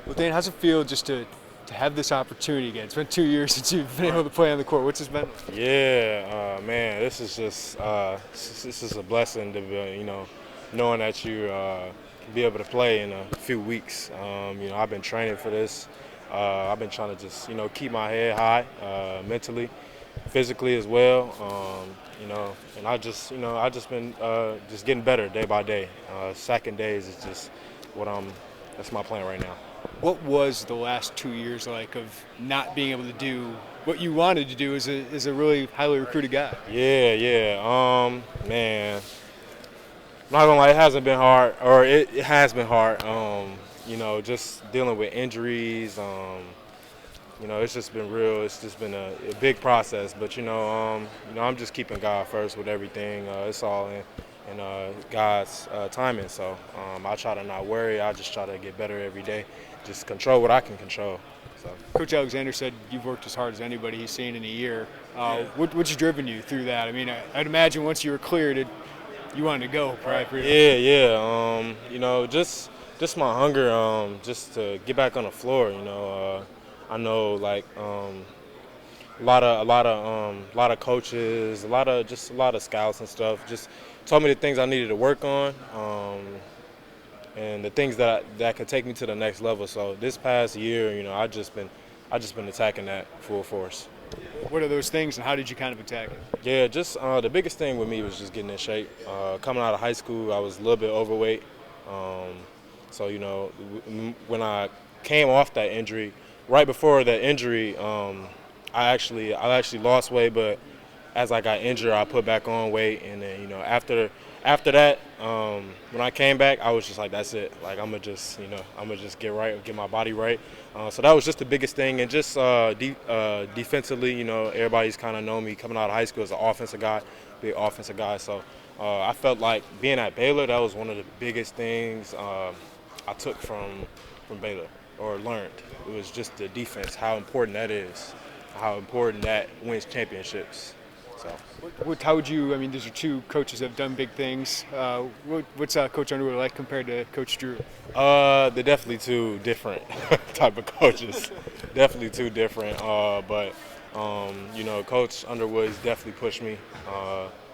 Well, Dan, how's it feel just to have this opportunity again? It's been 2 years since you've been able to play on the court. What's this been? Yeah, man, this is just this is a blessing to be, knowing that you be able to play in a few weeks. I've been training for this. I've been trying to just keep my head high mentally, physically as well. And I just been just getting better day by day. Second days is just what I'm. That's my plan right now. What was the last 2 years like of not being able to do what you wanted to do as a really highly recruited guy? Yeah. Man, I'm not gonna lie, it hasn't been hard, or it has been hard. Just dealing with injuries. It's just been real. It's just been a big process. But I'm just keeping God first with everything. It's all in God's timing. So I try to not worry. I just try to get better every day. Just control what I can control. So. Coach Alexander said you've worked as hard as anybody he's seen in a year. What's driven you through that? I mean, I'd imagine once you were cleared, you wanted to go, right? Yeah. Just my hunger, just to get back on the floor. I know like a lot of coaches, a lot of scouts and stuff just told me the things I needed to work on, and the things that could take me to the next level. So this past year, I just been attacking that full force. What are those things, and how did you kind of attack it? Yeah, just the biggest thing with me was just getting in shape. Coming out of high school, I was a little bit overweight. So when I came off that injury, right before that injury, I actually lost weight, but as I got injured, I put back on weight, and then after that, when I came back, I was just like, that's it. Like I'm gonna just get my body right. So that was just the biggest thing, and just defensively, everybody's kind of known me coming out of high school as an offensive guy, big offensive guy. So I felt like being at Baylor, that was one of the biggest things I took from Baylor or learned. It was just the defense, how important that is, how important that wins championships. So. How would you? I mean, these are two coaches that have done big things. What's Coach Underwood like compared to Coach Drew? They're definitely two different type of coaches. Definitely two different. But Coach Underwood's definitely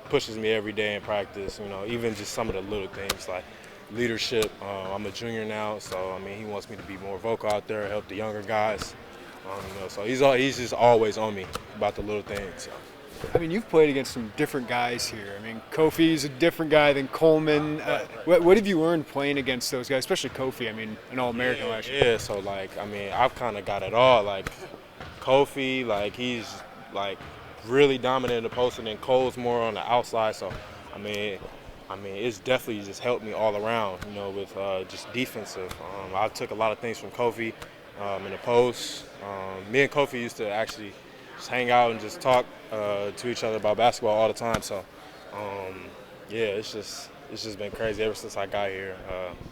pushes me every day in practice. Even just some of the little things like leadership. I'm a junior now, so I mean, he wants me to be more vocal out there, help the younger guys. So he's just always on me about the little things. So. I mean, you've played against some different guys here. I mean, Kofi's a different guy than Coleman. What have you learned playing against those guys, especially Kofi? I mean, an All-American last year. Yeah, so I've kind of got it all. Like Kofi, he's really dominant in the post, and then Cole's more on the outside. So I mean, it's definitely just helped me all around. With just defensive. I took a lot of things from Kofi in the post. Me and Kofi used to actually just hang out and just talk to each other about basketball all the time. So, it's just been crazy ever since I got here.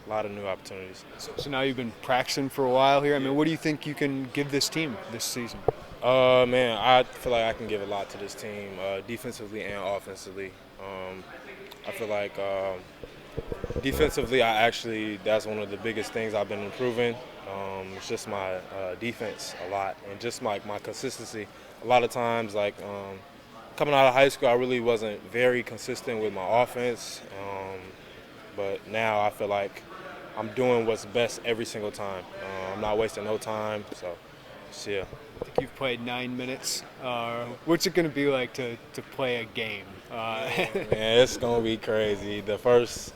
A lot of new opportunities. So now you've been practicing for a while here. I mean, what do you think you can give this team this season? Man, I feel like I can give a lot to this team, defensively and offensively. I feel like defensively, that's one of the biggest things I've been improving. It's just my defense a lot, and just my consistency. A lot of times, coming out of high school, I really wasn't very consistent with my offense. But now I feel like I'm doing what's best every single time. I'm not wasting no time. So, yeah. I think you've played 9 minutes. What's it going to be like to play a game? Man, it's going to be crazy. The first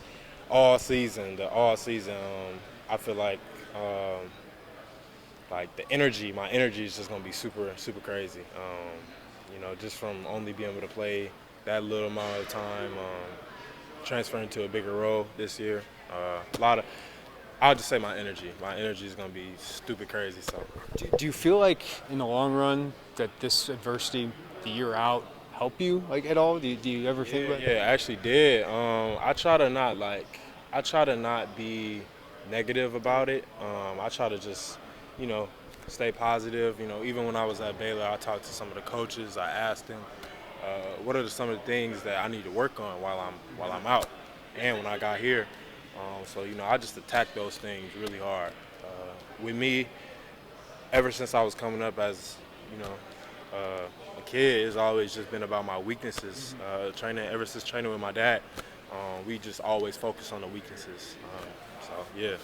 all season, I feel like my energy is just going to be super, super crazy. Just from only being able to play that little amount of time, transferring to a bigger role this year. I'll just say my energy. My energy is going to be stupid crazy. So, do you feel like in the long run that this adversity, the year out, help you at all? Do you ever think about it? Yeah, I actually did. I try to not be negative about it. I try to just, stay positive. Even when I was at Baylor, I talked to some of the coaches. I asked them, what are some of the things that I need to work on while I'm out, and when I got here. So I just attacked those things really hard. with me, ever since I was coming up as, you know, a kid, it's always just been about my weaknesses. Training, ever since training with my dad, we just always focus on the weaknesses. So, yeah.